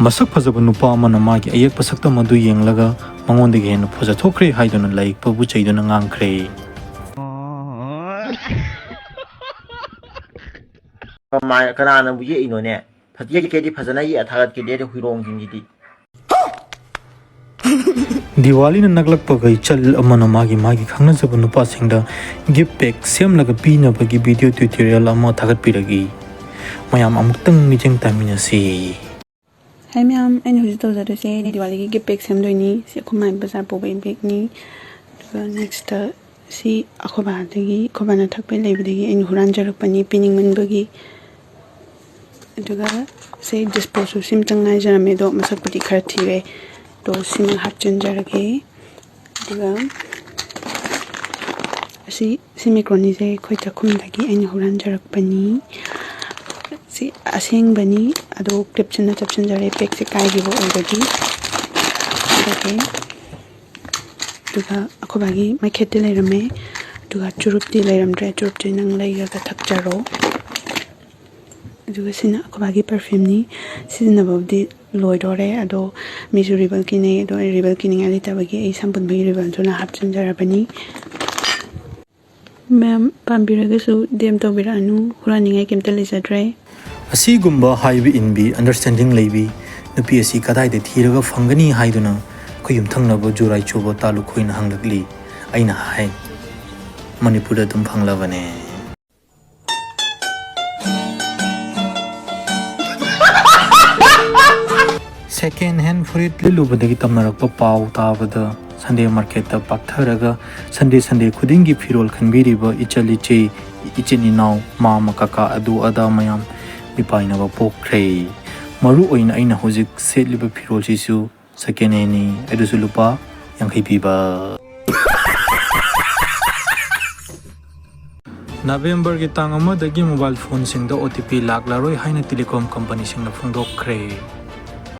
masak phajaba nupa amana magi ayek pasakta madu yenglaga mangondagi hena phoja thokre haiduna laik pabu chaiduna ngangkhre mai kana bu ye ino ne phatiye ke di phajana ye athagat ke de huirong jingidi Diwali na naglakpa gai chal amana magi khangna jaba nupa singda gift pack semlaga pina bagi video tutorial ama thagat piragi mayam amuktang mijeng tamina si Hi ma'am, I know to the say Diwali gift pack sem doini si khumai bazar po bai bag ni next si akhoba dagi khobana thakpe leibdagi in huran jarakpani pining man bagi aduga say disposal sim changnai jarame do masak pudi khar thire to sim hapchen jarage aduga si simicroni se khoi takhum dagi in huran jarakpani si aseng bani ado clip chana chapchen jare pack se kai gi bo already okay duga akobagi mai khete leirame duga churupti leiramdre churupti nang leiraga thakjaro duga sina akobagi perfume ni sina bawdi loidore ado misu ribbon kine ado ribbon kine ali tabagi ei sampun bagi ribbon jona hapchen jarabani ma'am pambiraga su dem to biranu huraningai kemta lisadre asigumba haibi inbi understanding leibi nupi asi kadai de thiraga phangani haiduna khoyum thangnaba jurai chobo talu khoina hanglakli aina hai manipur da dum phanglabane second hand furit lilubadagi tamnarakpa pau tabada Sunday market ta paktharaga Sunday khudingi firol khanbiriba ichaliche ichininaw mama kaka adu ada mayam mipainaba pokre maru oina aina hojik setliba firol sisu second hand ni edusu lupa yangai piba November ki tang amadagi mobile phone singda OTP laklaroi haina telecom company singna phungdokre